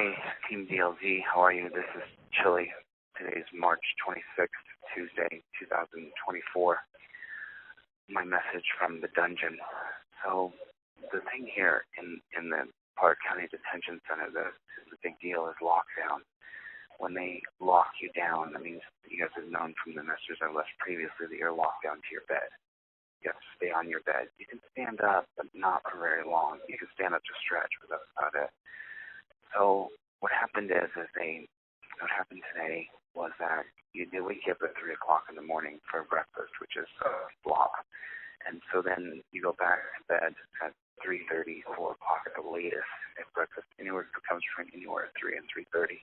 Hey, Team DLZ, how are you? This is Chille. Today is March 26th, Tuesday, 2024. My message from the dungeon. So, the thing here in the Park County Detention Center, the big deal is lockdown. When they lock you down, that means you guys have known from the messages I left previously that you're locked down to your bed. You have to stay on your bed. You can stand up, but not for very long. You can stand up to stretch, but that's about it. So what happened what happened today was that they wake you up at 3 o'clock in the morning for breakfast, which is flop. And so then you go back to bed at 3:30, 4 o'clock at the latest. If breakfast comes from anywhere at 3 and 3:30.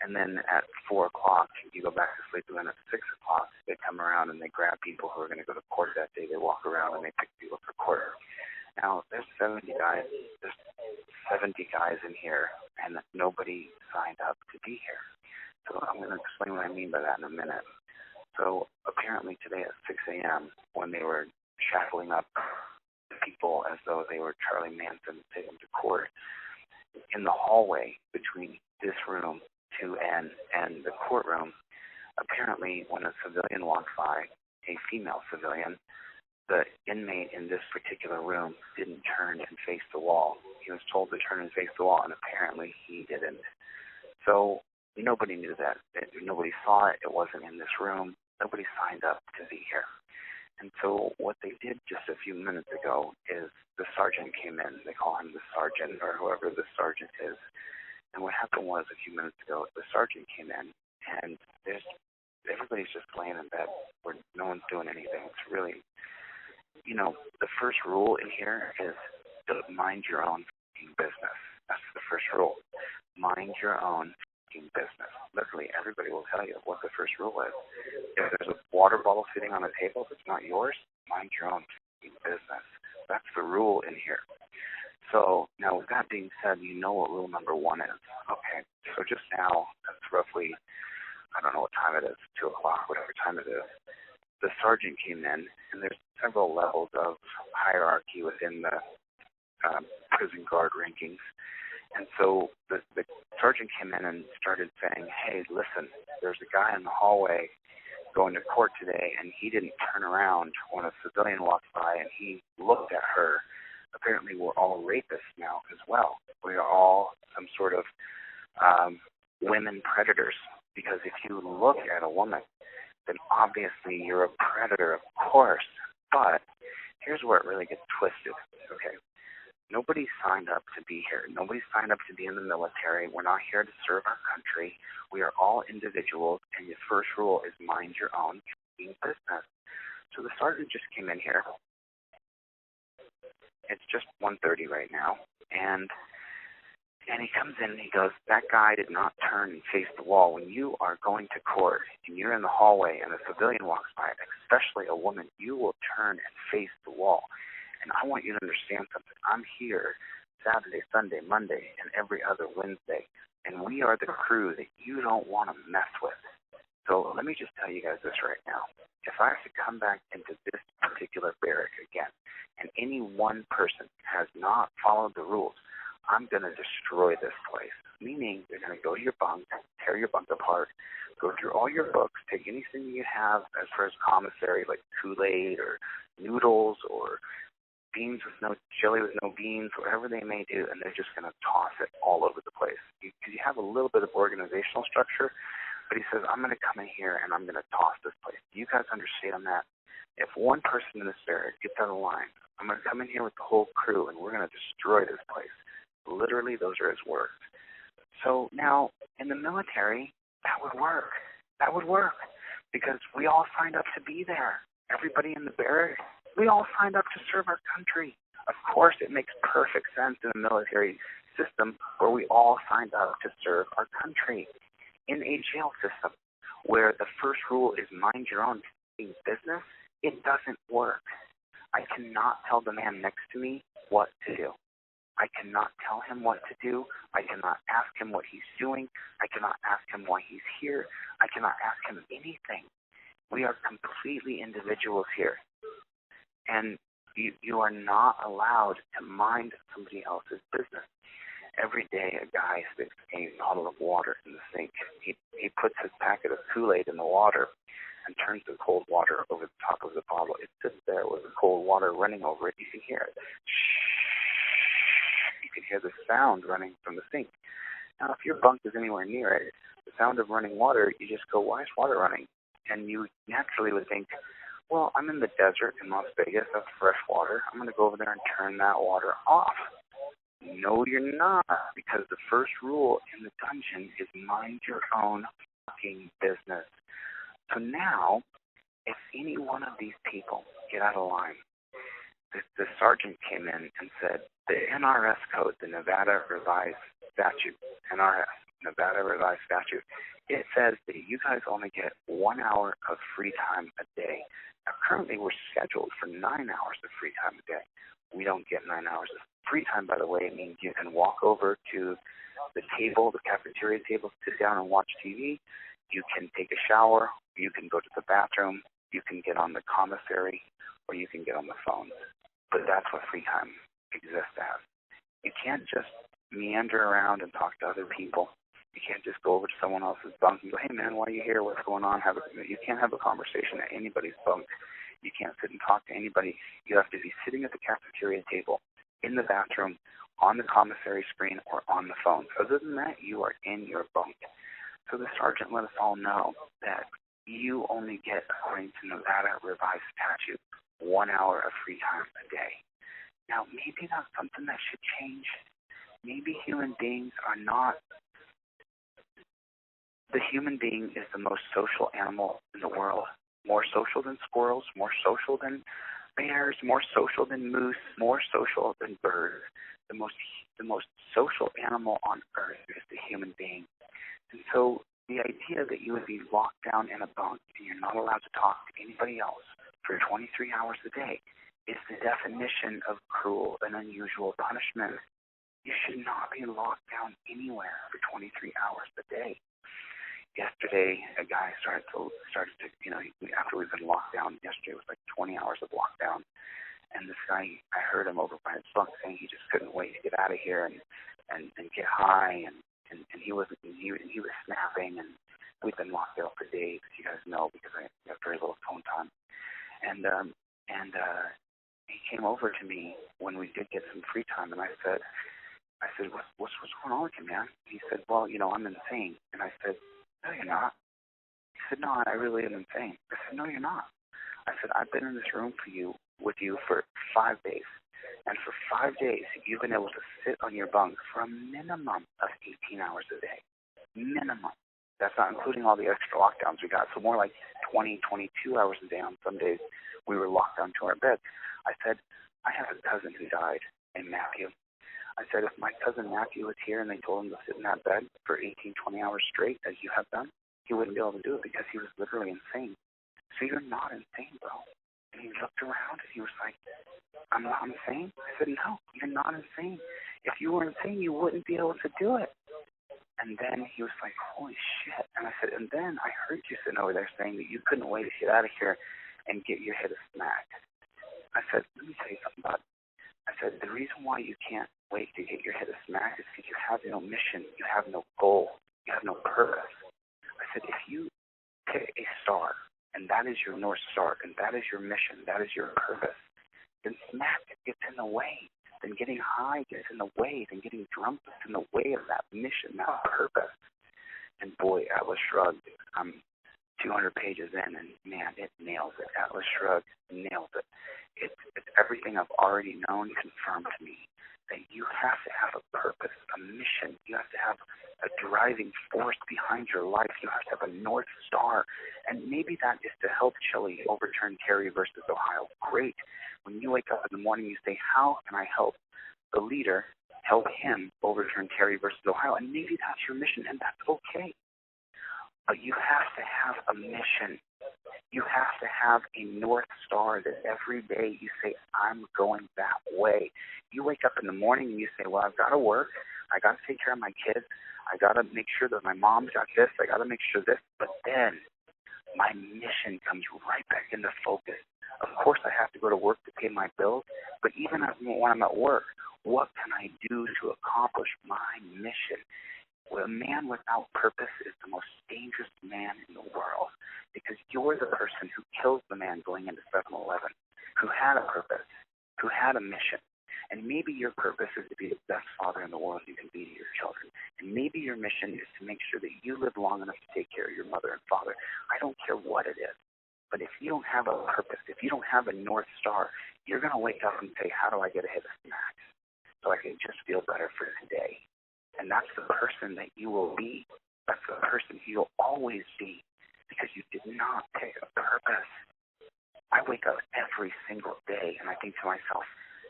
And then at 4 o'clock, you go back to sleep, and then at 6 o'clock, they come around and they grab people who are going to go to court that day. They walk around and they pick people for court. Now, there's 70 guys in here, and nobody signed up to be here. So I'm going to explain what I mean by that in a minute. So apparently today at 6 a.m., when they were shackling up people as though they were Charlie Manson to take them to court, in the hallway between this room 2N and the courtroom, apparently when a civilian walked by, a female civilian, the inmate in this particular room didn't turn and face the wall. He was told to turn and face the wall, and apparently he didn't. So nobody knew that. Nobody saw it. It wasn't in this room. Nobody signed up to be here. And so what they did just a few minutes ago is the sergeant came in. They call him the sergeant or whoever the sergeant is. And what happened was a few minutes ago, the sergeant came in, and everybody's just laying in bed where no one's doing anything. It's really, the first rule in here is to mind your own business. That's the first rule. Mind your own business. Literally, everybody will tell you what the first rule is. If there's a water bottle sitting on a table that's not yours, mind your own business. That's the rule in here. So now with that being said, you know what rule number 1 is. Okay, so just now, that's roughly, I don't know what time it is, 2 o'clock, whatever time it is. The sergeant came in, and there's several levels of hierarchy within the prison guard rankings. And so the sergeant came in and started saying, hey, listen, there's a guy in the hallway going to court today, and he didn't turn around when a civilian walked by, and he looked at her. Apparently we're all rapists now as well. We are all some sort of women predators, because if you look at a woman, then obviously you're a predator, of course. But here's where it really gets twisted. Okay, nobody signed up to be here. Nobody signed up to be in the military. We're not here to serve our country. We are all individuals, and the first rule is mind your own business. So the sergeant just came in here. It's just 1:30 right now, and he comes in and he goes, that guy did not turn and face the wall. When you are going to court and you're in the hallway and a civilian walks by, especially a woman, you will turn and face the wall. And I want you to understand something. I'm here Saturday, Sunday, Monday, and every other Wednesday, and we are the crew that you don't want to mess with. So let me just tell you guys this right now. If I have to come back into this particular barrack again, and any one person has not followed the rules, I'm going to destroy this place. Meaning, you're going to go to your bunk, tear your bunk apart, go through all your books, take anything you have as far as commissary, like Kool-Aid or noodles or beans with no chili with no beans, whatever they may do, and they're just going to toss it all over the place. Because you have a little bit of organizational structure, but he says, I'm going to come in here and I'm going to toss this place. Do you guys understand that? If one person in this barrack gets out of line, I'm going to come in here with the whole crew and we're going to destroy this place. Literally, those are his words. So now, in the military, that would work. That would work. Because we all signed up to be there. Everybody in the barrack, we all signed up to serve our country. Of course, it makes perfect sense in a military system where we all signed up to serve our country. In a jail system where the first rule is mind your own business, it doesn't work. I cannot tell the man next to me what to do. I cannot tell him what to do. I cannot ask him what he's doing. I cannot ask him why he's here. I cannot ask him anything. We are completely individuals here. And you are not allowed to mind somebody else's business. Every day a guy sticks a bottle of water in the sink. He puts his packet of Kool-Aid in the water and turns the cold water over the top of the bottle. It sits there with the cold water running over it. You can hear it. You can hear the sound running from the sink. Now, if your bunk is anywhere near it, the sound of running water, you just go, why is water running? And you naturally would think, well, I'm in the desert in Las Vegas. That's fresh water. I'm going to go over there and turn that water off. No, you're not, because the first rule in the dungeon is mind your own fucking business. So now, if any one of these people get out of line, the sergeant came in and said, the NRS code, the Nevada Revised Statute, NRS, Nevada Revised Statute, it says that you guys only get 1 hour of free time a day. Now, currently, we're scheduled for 9 hours of free time a day. We don't get 9 hours of free time, by the way. It means you can walk over to the table, the cafeteria table, sit down and watch TV. You can take a shower. You can go to the bathroom. You can get on the commissary, or you can get on the phone. But that's what free time exists as. You can't just meander around and talk to other people. You can't just go over to someone else's bunk and go, hey, man, why are you here? What's going on? You can't have a conversation at anybody's bunk. You can't sit and talk to anybody. You have to be sitting at the cafeteria table, in the bathroom, on the commissary screen, or on the phone. Other than that, you are in your bunk. So the sergeant let us all know that you only get, according to Nevada Revised Statute, 1 hour of free time a day. Now, maybe that's something that should change. Maybe human beings are not. The human being is the most social animal in the world. More social than squirrels, more social than bears, more social than moose, more social than birds. The most social animal on earth is the human being. And so the idea that you would be locked down in a bunk and you're not allowed to talk to anybody else for 23 hours a day is the definition of cruel and unusual punishment. You should not be locked down anywhere for 23 hours a day. Yesterday, a guy started to, after we've been locked down, yesterday was like 20 hours of lockdown, and this guy, I heard him over by his bunk saying he just couldn't wait to get out of here and get high, and he was snapping, and we've been locked out for days, as you guys know, because I have very little phone time, and he came over to me when we did get some free time, and I said, what's going on with you, man? He said, well, I'm insane, and I said, no, you're not. He said, no, I really am insane. I said, no, you're not. I said, I've been in this room with you for 5 days. And for 5 days, you've been able to sit on your bunk for a minimum of 18 hours a day. Minimum. That's not including all the extra lockdowns we got. So more like 20, 22 hours a day on some days we were locked down to our bed. I said, I have a cousin who died named Matthew. I said, if my cousin Matthew was here and they told him to sit in that bed for 18, 20 hours straight, as you have done, he wouldn't be able to do it because he was literally insane. So you're not insane, bro. And he looked around and he was like, I'm not insane? I said, no, you're not insane. If you were insane, you wouldn't be able to do it. And then he was like, holy shit. And I said, and then I heard you sitting over there saying that you couldn't wait to get out of here and get your head smacked. I said, let me tell you something, bud. I said, the reason why you can't wait to get your head smacked is because you have no mission, you have no goal, you have no purpose. I said, if you pick a star, and that is your North Star, and that is your mission, that is your purpose, then smack gets in the way. Then getting high gets in the way. Then getting drunk gets in the way of that mission, that purpose. And boy, Atlas Shrugged, I'm 200 pages in, and man, it nails it. Atlas Shrugged nails it. It's everything I've already known confirmed to me, that you have to have a purpose, a mission. You have to have a driving force behind your life. You have to have a North Star. And maybe that is to help Chille overturn Terry versus Ohio. Great. When you wake up in the morning, you say, how can I help the leader help him overturn Terry versus Ohio? And maybe that's your mission, and that's okay. But you have to have a mission. You have to have a North Star that every day you say, I'm going that way. You wake up in the morning and you say, well, I've got to work. I got to take care of my kids. I got to make sure that my mom's got this. I got to make sure this. But then my mission comes right back into focus. Of course, I have to go to work to pay my bills, but even when I'm at work, what can I do to accomplish my mission? Well, a man without purpose is the most dangerous man in the world, because you're the person who kills the man going into 7-Eleven, who had a purpose, who had a mission. And maybe your purpose is to be the best father in the world you can be to your children. And maybe your mission is to make sure that you live long enough to take care of your mother and father. I don't care what it is. But if you don't have a purpose, if you don't have a North Star, you're going to wake up and say, how do I get ahead of snacks so I can just feel better for today? And that's the person that you will be. That's the person you'll always be, because you did not take a purpose. I wake up every single day and I think to myself,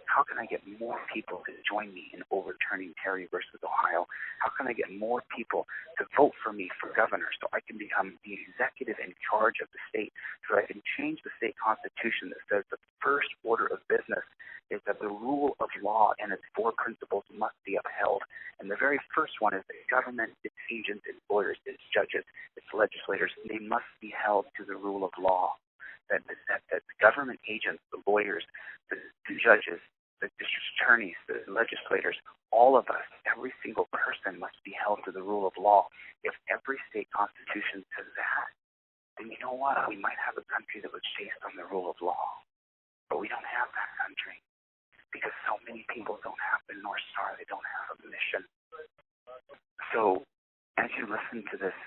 how can I get more people to join me in overturning Terry versus Ohio? How can I get more people to vote for me for governor so I can become the executive in charge of the state, so I can change the state constitution that says the first order of business is that the rule of law and its 4 principles must be upheld. And the very first one is that government, its agents, its lawyers, its judges, its legislators, they must be held to the rule of law. That the government agents, the lawyers, the judges, the district attorneys, the legislators, all of us, every single person must be held to the rule of law. If every state constitution says that, then you know what? We might have a country that was based on the rule of law. But we don't have that country because so many people don't have the North Star. They don't have a mission. So as you listen to this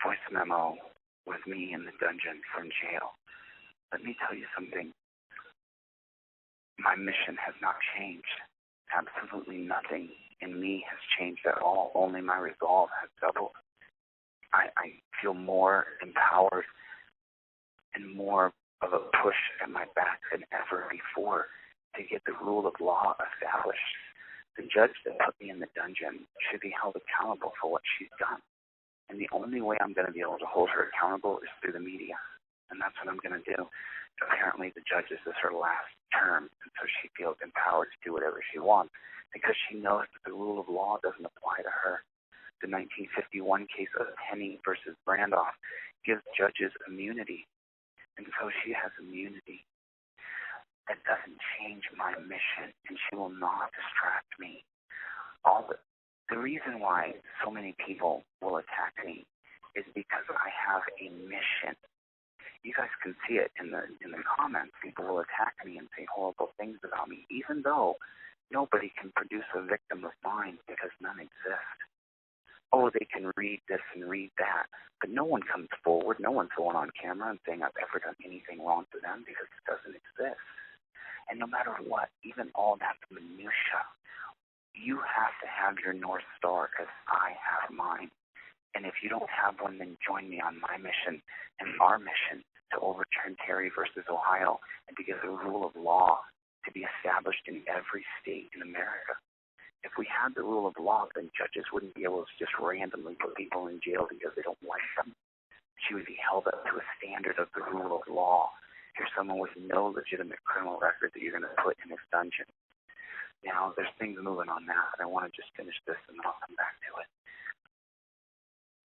voice memo with me in the dungeon from jail, let me tell you something. My mission has not changed. Absolutely nothing in me has changed at all. Only my resolve has doubled. I feel more empowered and more of a push at my back than ever before to get the rule of law established. The judge that put me in the dungeon should be held accountable for what she's done. And the only way I'm going to be able to hold her accountable is through the media. And that's what I'm going to do. Apparently the judge is her last term, and so she feels empowered to do whatever she wants because she knows that the rule of law doesn't apply to her. The 1951 case of Penny versus Brandoff gives judges immunity, and so she has immunity. That doesn't change my mission, and she will not distract me. The reason why so many people will attack me is because I have a mission. You guys can see it in the comments. People will attack me and say horrible things about me, even though nobody can produce a victim of mine because none exist. Oh, they can read this and read that, but no one comes forward. No one's going on camera and saying I've ever done anything wrong to them because it doesn't exist. And no matter what, even all that minutia, you have to have your North Star as I have mine. And if you don't have one, then join me on my mission and our mission to overturn Terry versus Ohio and to get the rule of law to be established in every state in America. If we had the rule of law, then judges wouldn't be able to just randomly put people in jail because they don't like them. She would be held up to a standard of the rule of law. Here's someone with no legitimate criminal record that you're going to put in this dungeon. Now, there's things moving on that, and I want to just finish this and then I'll come back to it.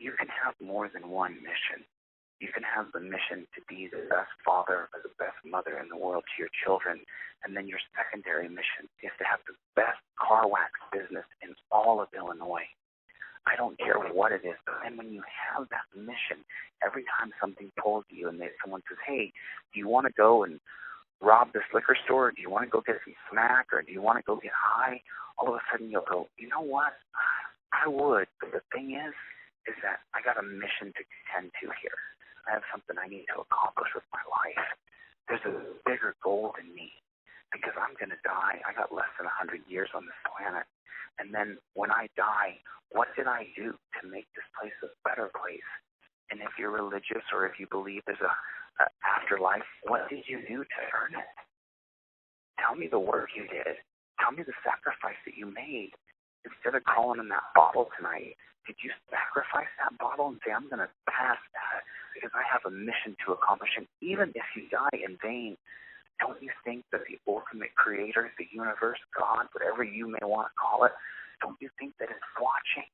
You can have more than one mission. You can have the mission to be the best father or the best mother in the world to your children, and then your secondary mission is to have the best car wax business in all of Illinois. I don't care what it is, but then when you have that mission, every time something pulls you and someone says, hey, do you want to go and rob this liquor store? Or do you want to go get some snack? Or do you want to go get high? All of a sudden you'll go, you know what? I would, but the thing is that I got a mission to tend to here. I have something I need to accomplish with my life. There's a bigger goal than me because I'm going to die. I got less than 100 years on this planet. And then when I die, what did I do to make this place a better place? And if you're religious or if you believe there's a afterlife, what did you do to earn it? Tell me the work you did. Tell me the sacrifice that you made. Instead of calling in that bottle tonight, did you sacrifice that bottle and say, I'm going to pass that because I have a mission to accomplish? And even if you die in vain, don't you think that the ultimate creator, the universe, God, whatever you may want to call it, don't you think that it's watching?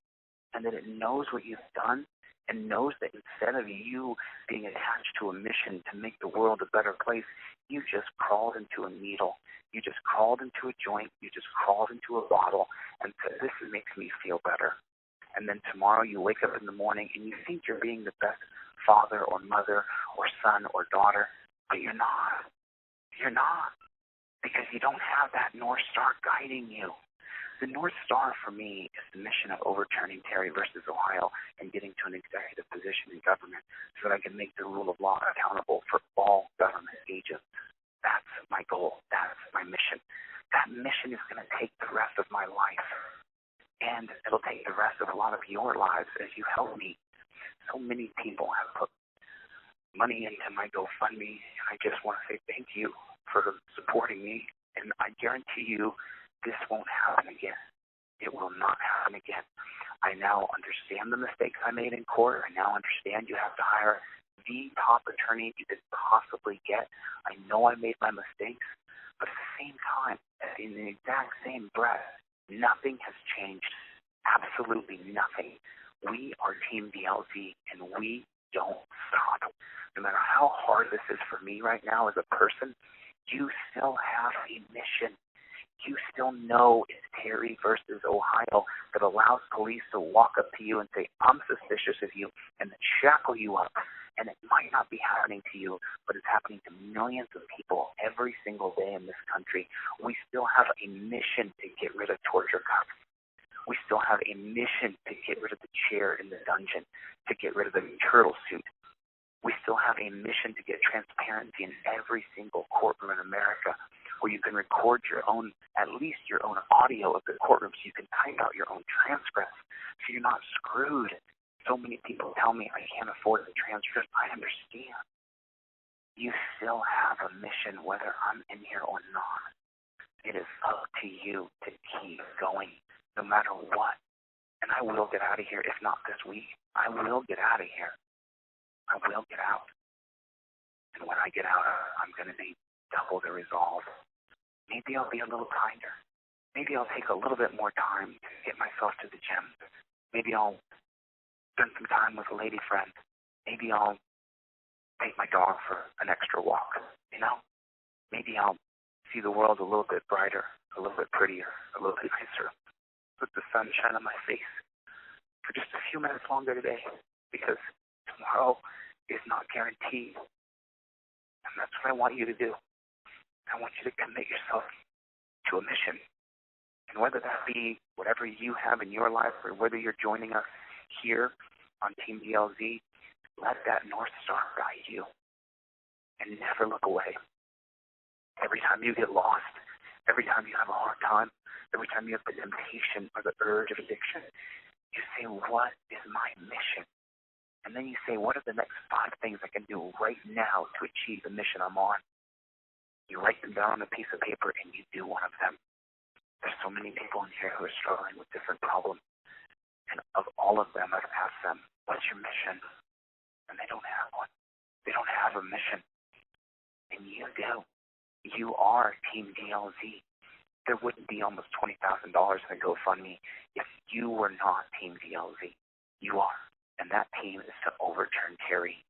and that it knows what you've done and knows that instead of you being attached to a mission to make the world a better place, you just crawled into a needle. You just crawled into a joint. You just crawled into a bottle and said, this makes me feel better. And then tomorrow you wake up in the morning and you think you're being the best father or mother or son or daughter, but you're not. You're not. Because you don't have that North Star guiding you. The North Star for me is the mission of overturning Terry versus Ohio and getting to an executive position in government so that I can make the rule of law accountable for all government agents. That's my goal. That's my mission. That mission is going to take the rest of my life. And it'll take the rest of a lot of your lives as you help me. So many people have put money into my GoFundMe, and I just want to say thank you for supporting me. And I guarantee you, this won't happen again. It will not happen again. I now understand the mistakes I made in court. I now understand you have to hire the top attorney you could possibly get. I know I made my mistakes, but at the same time, in the exact same breath, nothing has changed. Absolutely nothing. We are Team DLZ, and we don't stop. No matter how hard this is for me right now as a person, you still have a mission. You still know it's Terry versus Ohio that allows police to walk up to you and say, I'm suspicious of you, and then shackle you up. And it might not be happening to you, but it's happening to millions of people every single day in this country. We still have a mission to get rid of torture cuffs. We still have a mission to get rid of the chair in the dungeon, to get rid of the turtle suit. We still have a mission to get transparency in every single courtroom in America, where you can record your own, at least your own audio of the courtroom, so you can type out your own transcripts, so you're not screwed. So many people tell me I can't afford the transcript. I understand. You still have a mission whether I'm in here or not. It is up to you to keep going, no matter what. And I will get out of here, if not this week. I will get out of here. I will get out. And when I get out, I'm going to be double the resolve. Maybe I'll be a little kinder. Maybe I'll take a little bit more time to get myself to the gym. Maybe I'll spend some time with a lady friend. Maybe I'll take my dog for an extra walk, you know? Maybe I'll see the world a little bit brighter, a little bit prettier, a little bit nicer. Let the sun shine on my face for just a few minutes longer today, because tomorrow is not guaranteed. And that's what I want you to do. I want you to commit yourself to a mission. And whether that be whatever you have in your life or whether you're joining us here on Team DLZ, let that North Star guide you. And never look away. Every time you get lost, every time you have a hard time, every time you have the temptation or the urge of addiction, you say, what is my mission? And then you say, what are the next 5 things I can do right now to achieve the mission I'm on? You write them down on a piece of paper and you do one of them. There's so many people in here who are struggling with different problems. And of all of them, I've asked them, what's your mission? And they don't have one. They don't have a mission. And you do. You are Team DLZ. There wouldn't be almost $20,000 in a GoFundMe if you were not Team DLZ. You are. And that team is to overturn Terry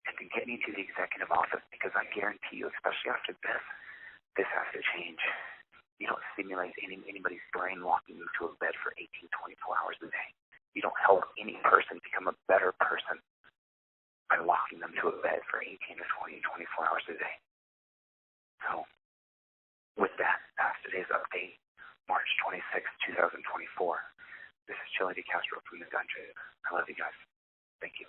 and to get me to the executive office, because I guarantee you, especially after this has to change. You don't stimulate anybody's brain locking them to a bed for 18, 24 hours a day. You don't help any person become a better person by locking them to a bed for 18 to 20, 24 hours a day. So, with that, that's today's update, March 26, 2024. This is ChilleDeCastro from the dungeon. I love you guys. Thank you.